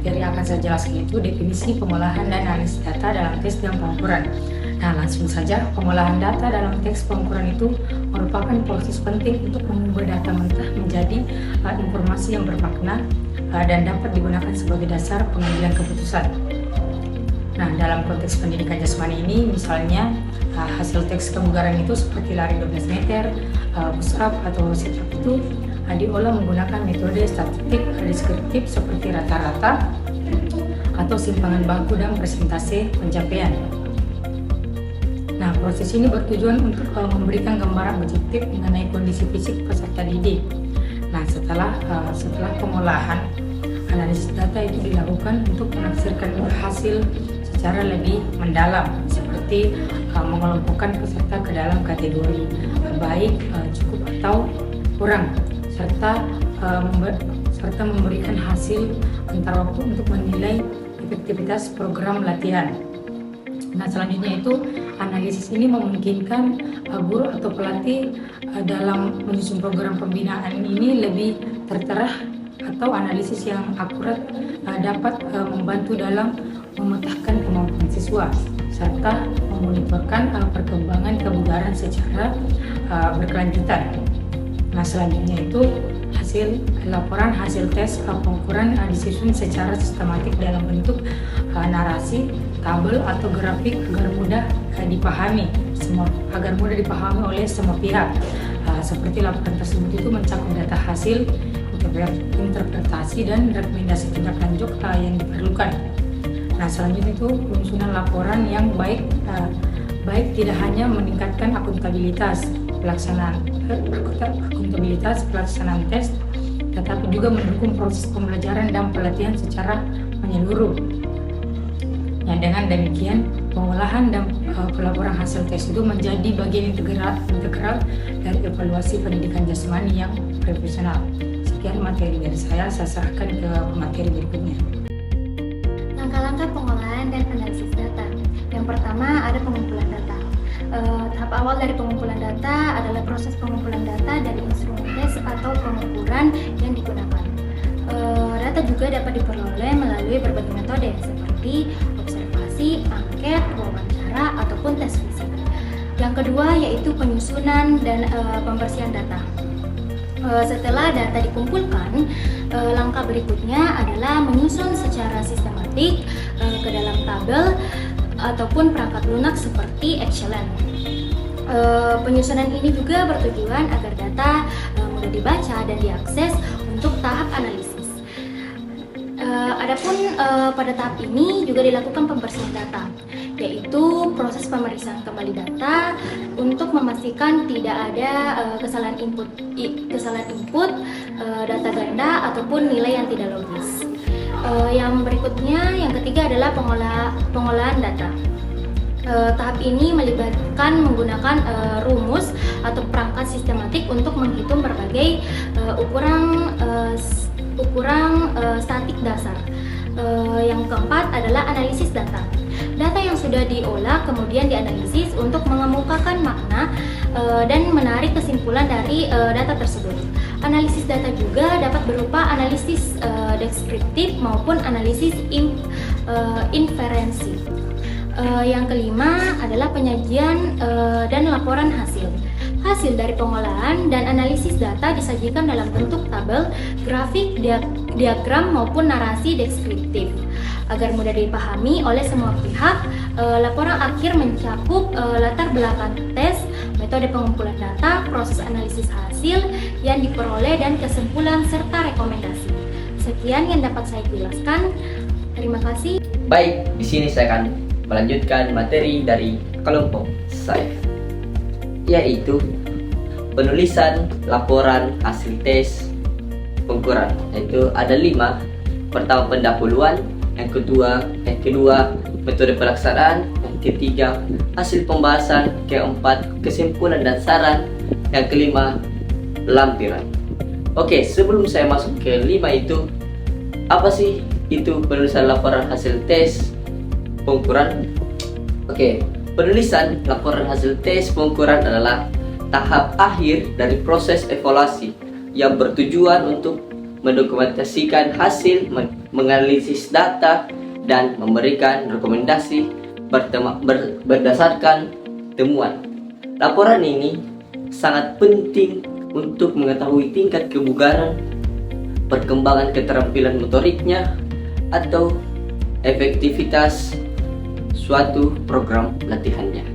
materi yang akan saya jelaskan itu definisi pengolahan dan analisis data dalam tes dan pengukuran. Nah, langsung saja, pengolahan data dalam teks pengukuran itu merupakan proses penting untuk mengubah data mentah menjadi informasi yang bermakna dan dapat digunakan sebagai dasar pengambilan keputusan. Nah, dalam konteks pendidikan jasmani ini, misalnya hasil teks kebugaran itu seperti lari 12 meter, push up atau sit up itu diolah menggunakan metode statistik deskriptif seperti rata-rata atau simpangan baku dan persentase pencapaian. Nah, proses ini bertujuan untuk memberikan gambaran objektif mengenai kondisi fisik peserta didik. Nah, setelah pengolahan, analisis data itu dilakukan untuk menafsirkan hasil secara lebih mendalam, seperti mengelompokkan peserta ke dalam kategori baik, cukup atau kurang, serta memberikan hasil antar waktu untuk menilai efektivitas program latihan. Nah, selanjutnya itu analisis ini memungkinkan guru atau pelatih dalam menyusun program pembinaan ini lebih tertera atau analisis yang akurat dapat membantu dalam memetakan kemampuan siswa serta memonitorkan perkembangan kebugaran secara berkelanjutan. Nah, selanjutnya itu laporan hasil tes pengukuran disusun secara sistematik dalam bentuk narasi, tabel atau grafik agar mudah dipahami oleh semua pihak. Seperti laporan tersebut itu mencakup data hasil, interpretasi dan rekomendasi tindak lanjut yang diperlukan. Nah, selanjutnya itu penyusunan laporan yang baik tidak hanya meningkatkan akuntabilitas pelaksanaan tes, tetapi juga mendukung proses pembelajaran dan pelatihan secara menyeluruh. Ya, dengan demikian, pengolahan dan pelaporan hasil tes itu menjadi bagian integral dari evaluasi pendidikan jasmani yang profesional. Sekian materi dari saya serahkan ke materi berikutnya. Langkah-langkah pengolahan dan analisis data. Yang pertama ada pengumpulan data. Tahap awal dari pengumpulan data adalah proses pengumpulan data dari instrumen tes atau pengukuran yang digunakan. Data juga dapat diperoleh melalui berbagai metode seperti observasi, angket, wawancara, ataupun tes fisik. Yang kedua yaitu penyusunan dan pembersihan data. Setelah data dikumpulkan, langkah berikutnya adalah menyusun secara sistematik ke dalam tabel ataupun perangkat lunak seperti Excel. Penyusunan ini juga bertujuan agar data mudah dibaca dan diakses untuk tahap analisis. Adapun pada tahap ini juga dilakukan pembersihan data, yaitu proses pemeriksaan kembali data untuk memastikan tidak ada kesalahan input, data ganda ataupun nilai yang tidak logis. Yang berikutnya, yang ketiga adalah pengolahan data. Tahap ini melibatkan menggunakan rumus atau perangkat sistematik untuk menghitung berbagai ukuran statik dasar. Yang keempat adalah analisis data. Data yang sudah diolah kemudian dianalisis untuk mengemukakan makna dan menarik kesimpulan dari data tersebut. Analisis data juga dapat berupa analisis deskriptif maupun analisis inferensi. Yang kelima adalah penyajian dan laporan hasil. Hasil dari pengolahan dan analisis data disajikan dalam bentuk tabel, grafik, diagram maupun narasi deskriptif. Agar mudah dipahami oleh semua pihak, laporan akhir mencakup latar belakang tes, metode pengumpulan data, proses analisis hasil yang diperoleh dan kesimpulan serta rekomendasi. Sekian yang dapat saya jelaskan. Terima kasih. Baik, di sini saya akan melanjutkan materi dari kelompok saya, yaitu penulisan laporan hasil tes pengukuran. Yaitu ada 5. Pertama, pendahuluan. Yang kedua metode pelaksanaan. Yang ketiga, hasil pembahasan. Keempat, kesimpulan dan saran. Yang kelima, lampiran. Oke, sebelum saya masuk ke 5 itu, apa sih itu penulisan laporan hasil tes pengukuran? Oke, penulisan laporan hasil tes pengukuran adalah tahap akhir dari proses evaluasi yang bertujuan untuk mendokumentasikan hasil, menganalisis data, dan memberikan rekomendasi berdasarkan temuan. Laporan ini sangat penting untuk mengetahui tingkat kebugaran, perkembangan keterampilan motoriknya, atau efektivitas suatu program latihannya.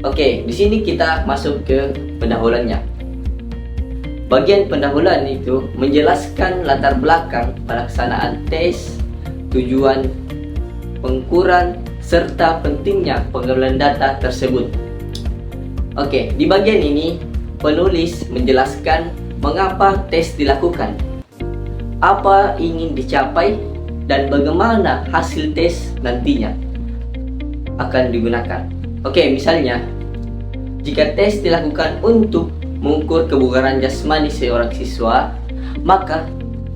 Oke, di sini kita masuk ke pendahuluannya. Bagian pendahuluan itu menjelaskan latar belakang pelaksanaan tes, tujuan pengukuran, serta pentingnya pengelolaan data tersebut. Oke, di bagian ini penulis menjelaskan mengapa tes dilakukan, apa ingin dicapai, dan bagaimana hasil tes nantinya akan digunakan. Oke, misalnya jika tes dilakukan untuk mengukur kebugaran jasmani seorang siswa, maka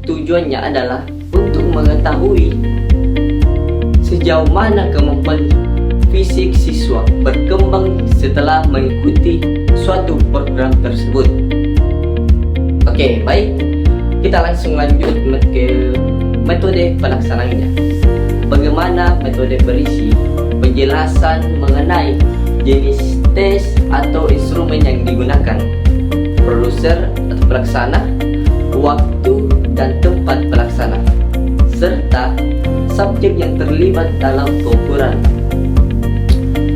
tujuannya adalah untuk mengetahui sejauh mana kemampuan fisik siswa berkembang setelah mengikuti suatu program tersebut. Oke, baik, kita langsung lanjut ke metode pelaksanaannya. Bagaimana metode berisi penjelasan mengenai jenis tes atau instrumen yang digunakan, produser atau pelaksana, waktu dan tempat pelaksana, serta subjek yang terlibat dalam pengukuran.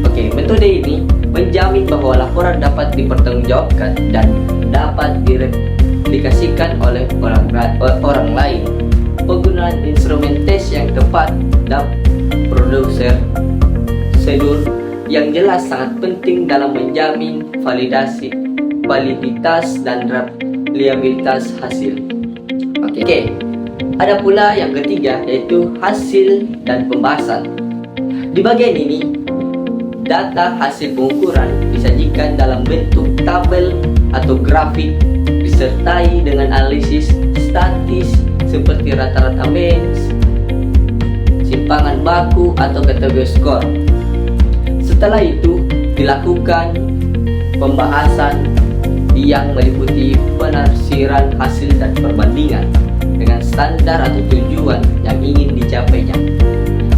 Oke, metode ini menjamin bahwa laporan dapat dipertanggungjawabkan dan dapat direplikasikan oleh orang lain. Penggunaan instrumen tes yang tepat dan produser prosedur yang jelas sangat penting dalam menjamin validitas dan reliabilitas hasil. Oke. Ada pula yang ketiga, yaitu hasil dan pembahasan. Di bagian ini, data hasil pengukuran disajikan dalam bentuk tabel atau grafik disertai dengan analisis statis seperti rata-rata mens, simpangan baku atau kategori skor. Setelah itu dilakukan pembahasan yang meliputi penafsiran hasil dan perbandingan dengan standar atau tujuan yang ingin dicapainya.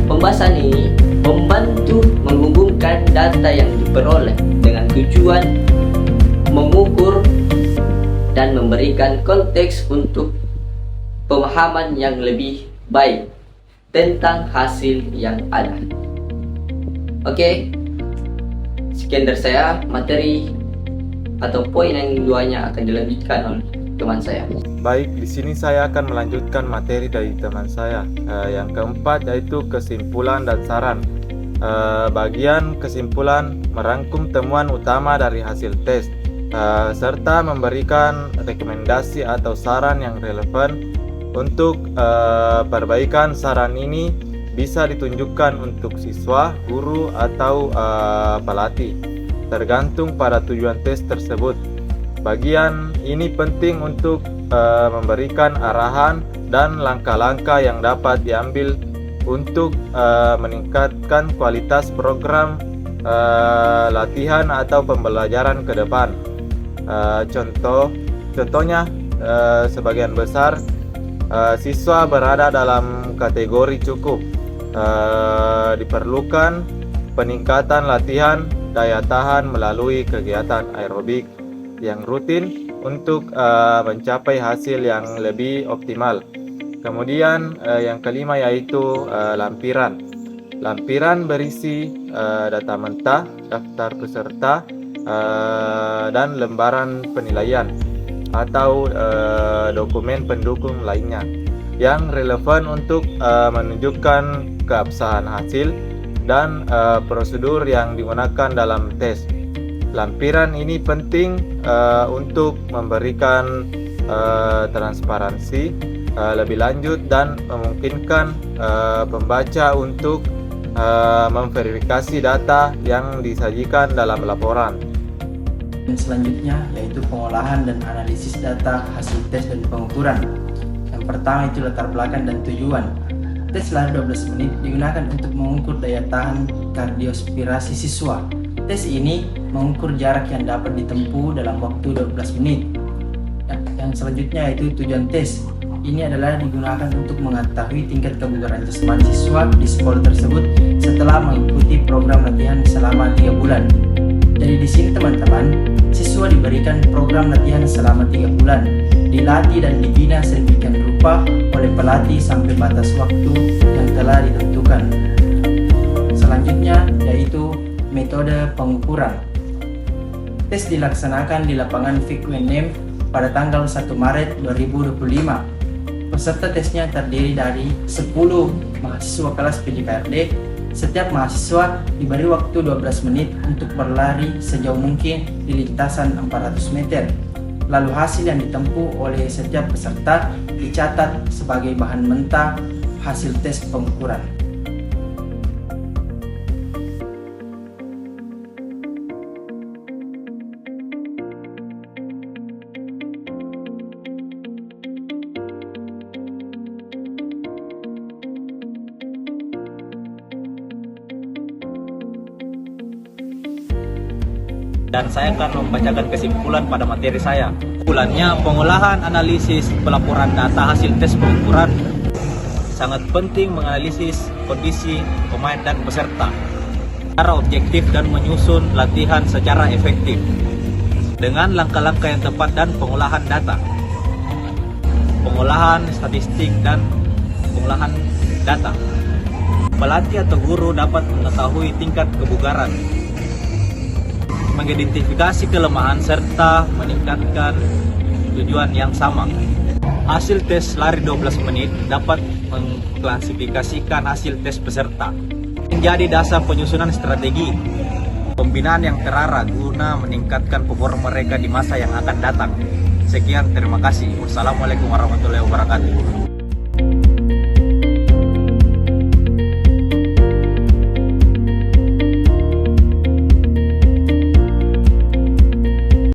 Pembahasan ini membantu menghubungkan data yang diperoleh dengan tujuan mengukur dan memberikan konteks untuk pemahaman yang lebih baik tentang hasil yang ada. Oke, sekian dari saya. Materi atau poin yang keduanya akan dilanjutkan oleh teman saya. Baik, di sini saya akan melanjutkan materi dari teman saya. Yang keempat yaitu kesimpulan dan saran. Bagian kesimpulan merangkum temuan utama dari hasil tes, serta memberikan rekomendasi atau saran yang relevan untuk perbaikan. Saran ini bisa ditunjukkan untuk siswa, guru, atau pelatih, tergantung pada tujuan tes tersebut. Bagian ini penting untuk memberikan arahan dan langkah-langkah yang dapat diambil untuk meningkatkan kualitas program latihan atau pembelajaran ke depan. Contohnya, sebagian besar siswa berada dalam kategori cukup. Diperlukan peningkatan latihan daya tahan melalui kegiatan aerobik yang rutin untuk mencapai hasil yang lebih optimal. Kemudian yang kelima yaitu lampiran. Lampiran berisi data mentah, daftar peserta, dan lembaran penilaian atau dokumen pendukung lainnya yang relevan untuk menunjukkan keabsahan hasil dan prosedur yang digunakan dalam tes. Lampiran ini penting untuk memberikan transparansi lebih lanjut dan memungkinkan pembaca untuk memverifikasi data yang disajikan dalam laporan. Dan selanjutnya yaitu pengolahan dan analisis data hasil tes dan pengukuran. Yang pertama itu latar belakang dan tujuan. Tes selama 12 menit digunakan untuk mengukur daya tahan kardiospirasi siswa. Tes ini mengukur jarak yang dapat ditempuh dalam waktu 12 menit. Yang selanjutnya yaitu tujuan tes. ini adalah digunakan untuk mengetahui tingkat kebugaran jasmani siswa di sekolah tersebut setelah mengikuti program latihan selama 3 bulan. Jadi di sini teman-teman, siswa diberikan program latihan selama 3 bulan, dilatih dan dibina sedemikian rupa oleh pelatih sampai batas waktu yang telah ditentukan. Selanjutnya yaitu metode pengukuran. Tes dilaksanakan di lapangan FIK UNM pada tanggal 1 Maret 2025. Peserta tesnya terdiri dari 10 mahasiswa kelas PJKRD. Setiap mahasiswa diberi waktu 12 menit untuk berlari sejauh mungkin di lintasan 400 meter. Lalu hasil yang ditempuh oleh setiap peserta dicatat sebagai bahan mentah hasil tes pengukuran. Dan saya akan membacakan kesimpulan pada materi saya. Kesimpulannya, pengolahan, analisis, pelaporan data hasil tes pengukuran sangat penting menganalisis kondisi pemain dan peserta secara objektif dan menyusun latihan secara efektif dengan langkah-langkah yang tepat dan pengolahan data, pengolahan statistik dan pengolahan data. Pelatih atau guru dapat mengetahui tingkat kebugaran, mengidentifikasi kelemahan serta meningkatkan tujuan yang sama. Hasil tes lari 12 menit dapat mengklasifikasikan hasil tes peserta, menjadi dasar penyusunan strategi pembinaan yang terarah guna meningkatkan performa mereka di masa yang akan datang. Sekian, terima kasih. Wassalamualaikum warahmatullahi wabarakatuh.